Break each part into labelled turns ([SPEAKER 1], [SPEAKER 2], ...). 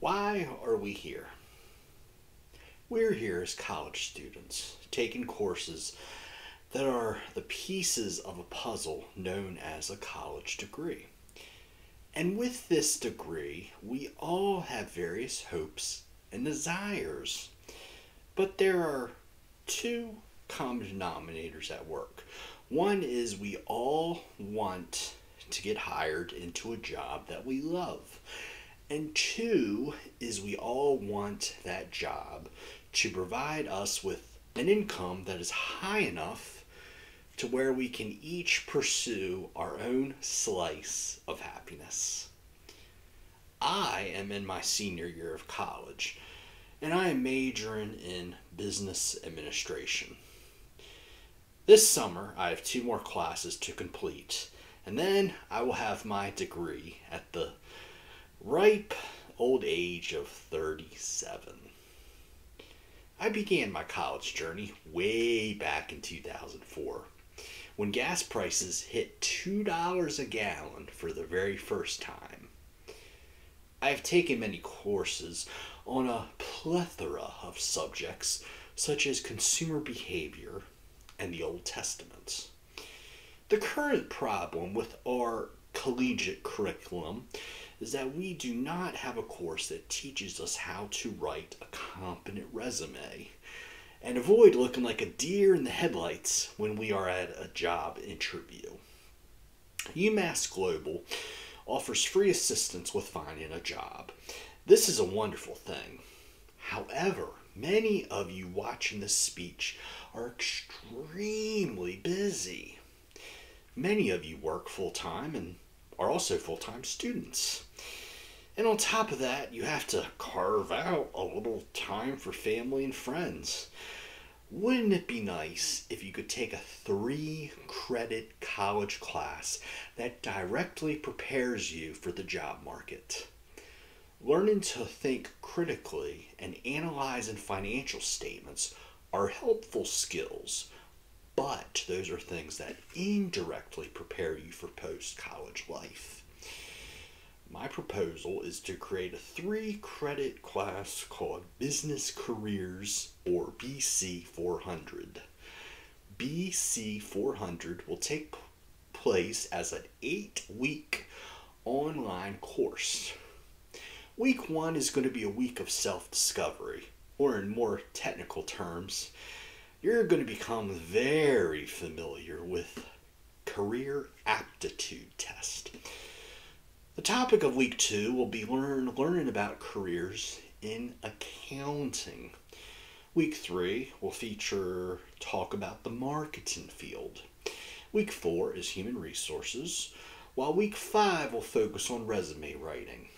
[SPEAKER 1] Why are we here? We're here as college students, taking courses that are the pieces of a puzzle known as a college degree. And with this degree, we all have various hopes and desires. But there are two common denominators at work. One is we all want to get hired into a job that we love. And two is we all want that job to provide us with an income that is high enough to where we can each pursue our own slice of happiness. I am in my senior year of college, and I am majoring in business administration. This summer, I have two more classes to complete, and then I will have my degree at the ripe old age of 37. I began my college journey way back in 2004 when gas prices hit $2 a gallon for the very first time. I have taken many courses on a plethora of subjects such as consumer behavior and the Old Testament. The current problem with our collegiate curriculum is that we do not have a course that teaches us how to write a competent resume and avoid looking like a deer in the headlights when we are at a job interview. UMass Global offers free assistance with finding a job. This is a wonderful thing. However, many of you watching this speech are extremely busy. Many of you work full-time and are also full-time students. And on top of that, you have to carve out a little time for family and friends. Wouldn't it be nice if you could take a 3-credit college class that directly prepares you for the job market? Learning to think critically and analyzing financial statements are helpful skills, but those are things that indirectly prepare you for post-college life. My proposal is to create a 3-credit class called Business Careers, or BC 400. BC 400 will take place as an 8-week online course. Week 1 is going to be a week of self-discovery, or in more technical terms, you're going to become very familiar with career aptitude test. The topic of week 2 will be learning about careers in accounting. Week 3 will feature talk about the marketing field. Week 4 is human resources, while week 5 will focus on resume writing.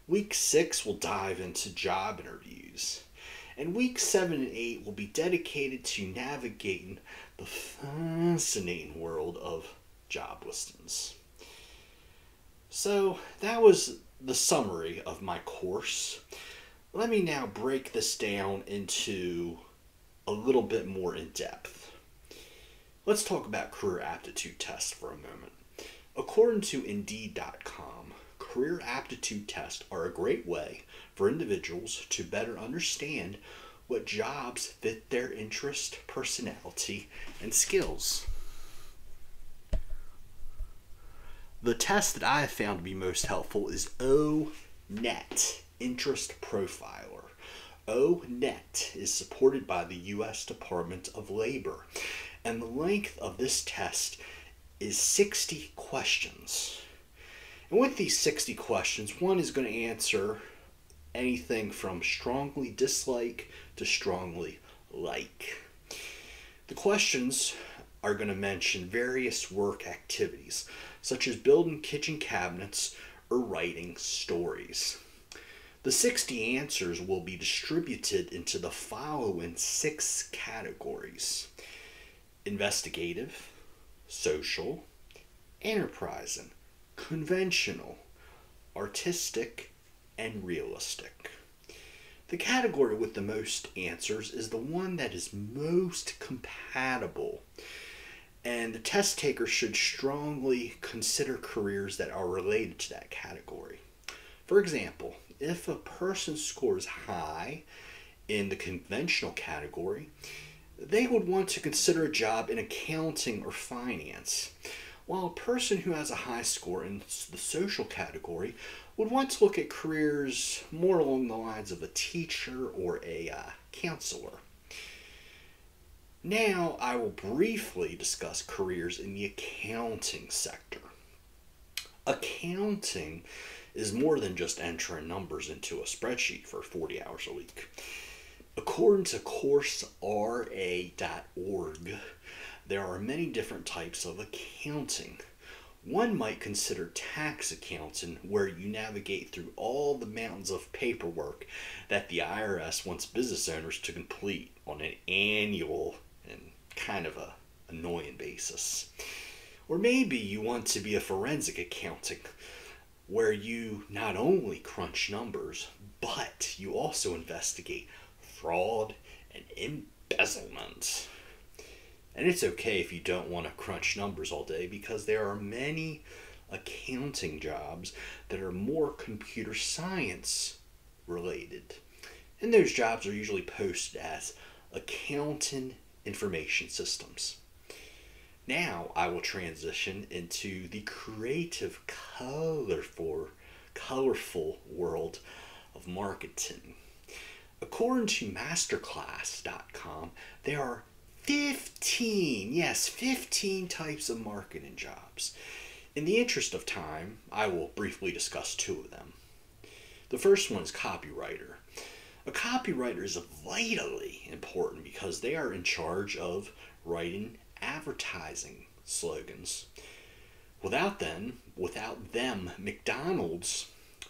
[SPEAKER 1] Week 6 will dive into job interviews. And week 7 and 8 will be dedicated to navigating the fascinating world of job listings. So that was the summary of my course. Let me now break this down into a little bit more in depth. Let's talk about career aptitude tests for a moment. According to Indeed.com, career aptitude tests are a great way for individuals to better understand what jobs fit their interest, personality, and skills. The test that I have found to be most helpful is O-Net, Interest Profiler. O-Net is supported by the U.S. Department of Labor, and the length of this test is 60 questions. And with these 60 questions, one is going to answer anything from strongly dislike to strongly like. The questions are going to mention various work activities, such as building kitchen cabinets or writing stories. The 60 answers will be distributed into the following 6 categories: investigative, social, enterprising, conventional, artistic, and realistic. The category with the most answers is the one that is most compatible, and the test taker should strongly consider careers that are related to that category. For example, if a person scores high in the conventional category, they would want to consider a job in accounting or finance, while a person who has a high score in the social category would want to look at careers more along the lines of a teacher or a counselor. Now I will briefly discuss careers in the accounting sector. Accounting is more than just entering numbers into a spreadsheet for 40 hours a week. According to CourseRA.org, there are many different types of accounting. One might consider tax accounting, where you navigate through all the mountains of paperwork that the IRS wants business owners to complete on an annual and kind of a annoying basis. Or maybe you want to be a forensic accounting, where you not only crunch numbers, but you also investigate fraud and embezzlement. And it's okay if you don't want to crunch numbers all day, because there are many accounting jobs that are more computer science related. And those jobs are usually posted as accounting information systems. Now I will transition into the creative, colorful world of marketing. According to masterclass.com, there are 15 types of marketing jobs. In the interest of time, I will briefly discuss two of them. The first one is copywriter. A copywriter is vitally important because they are in charge of writing advertising slogans. Without them, McDonald's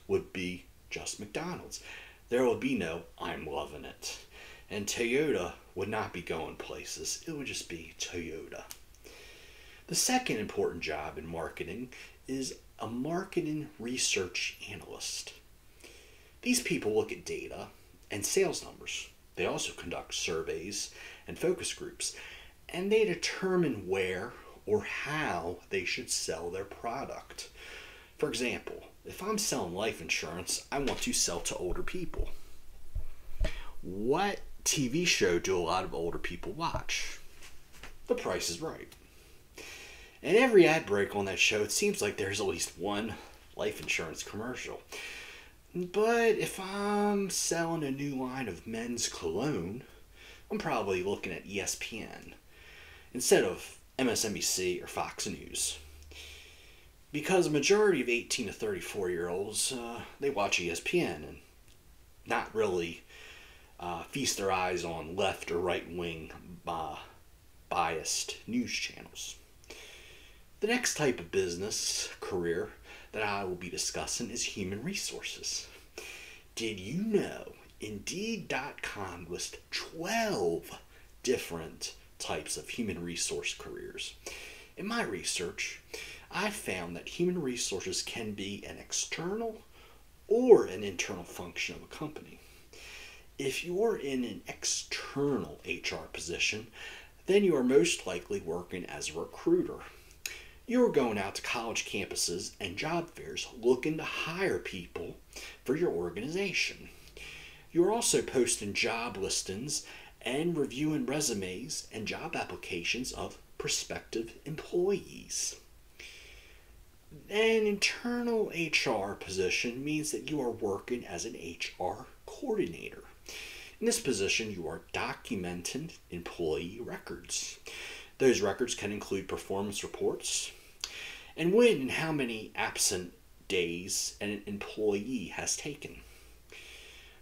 [SPEAKER 1] would be just McDonald's. There would be no I'm loving it. And Toyota would not be going places. It would just be Toyota. The second important job in marketing is a marketing research analyst. These people look at data and sales numbers. They also conduct surveys and focus groups, and they determine where or how they should sell their product. For example, if I'm selling life insurance, I want to sell to older people. What TV show do a lot of older people watch? The Price is Right. And every ad break on that show, it seems like there's at least one life insurance commercial. But if I'm selling a new line of men's cologne, I'm probably looking at ESPN instead of MSNBC or Fox News. Because a majority of 18 to 34-year-olds, they watch ESPN and not really feast their eyes on left or right-wing biased news channels. The next type of business career that I will be discussing is human resources. Did you know Indeed.com lists 12 different types of human resource careers? In my research, I found that human resources can be an external or an internal function of a company. If you're in an external HR position, then you are most likely working as a recruiter. You're going out to college campuses and job fairs looking to hire people for your organization. You're also posting job listings and reviewing resumes and job applications of prospective employees. An internal HR position means that you are working as an HR coordinator. In this position, you are documenting employee records. Those records can include performance reports and when and how many absent days an employee has taken.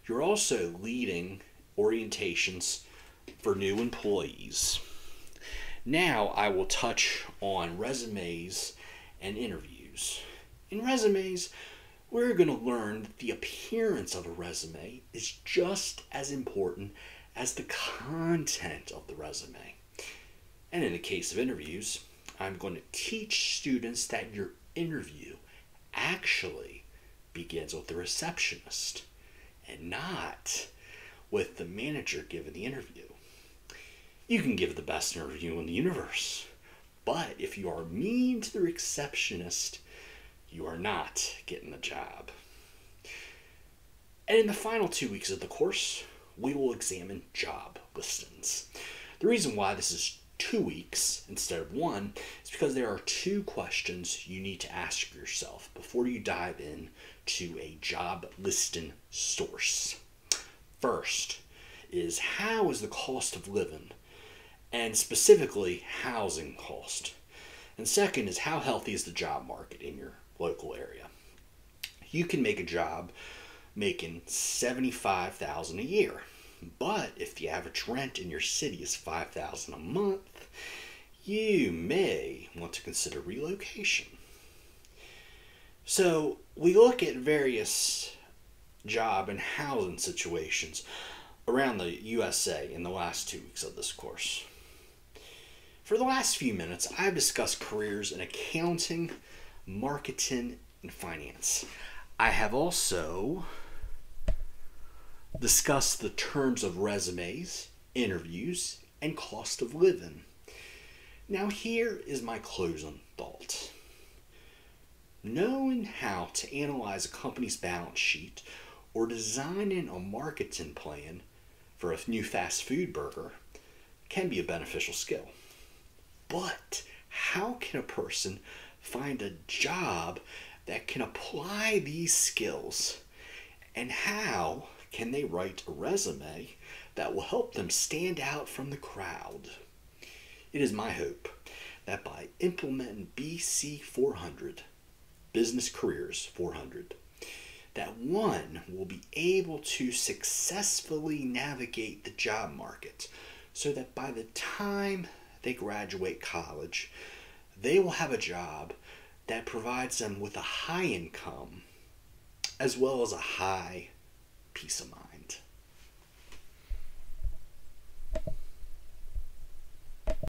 [SPEAKER 1] You're also leading orientations for new employees. Now I will touch on resumes and interviews. In resumes, we're going to learn that the appearance of a resume is just as important as the content of the resume. And in the case of interviews, I'm going to teach students that your interview actually begins with the receptionist and not with the manager giving the interview. You can give the best interview in the universe, but if you are mean to the receptionist, you are not getting the job. And in the final 2 weeks of the course, we will examine job listings. The reason why this is 2 weeks instead of one is because there are 2 questions you need to ask yourself before you dive in to a job listing source. First is, how is the cost of living, and specifically housing cost? And second is, how healthy is the job market in your local area? You can make a job making $75,000 a year, but if the average rent in your city is $5,000 a month, you may want to consider relocation. So we look at various job and housing situations around the USA in the last 2 weeks of this course. For the last few minutes, I've discussed careers in accounting, marketing, and finance. I have also discussed the terms of resumes, interviews, and cost of living. Now here is my closing thought. Knowing how to analyze a company's balance sheet or designing a marketing plan for a new fast food burger can be a beneficial skill. But how can a person find a job that can apply these skills? And how can they write a resume that will help them stand out from the crowd? It is my hope that by implementing BC 400, Business Careers 400, that one will be able to successfully navigate the job market so that by the time they graduate college, they will have a job that provides them with a high income as well as a high peace of mind.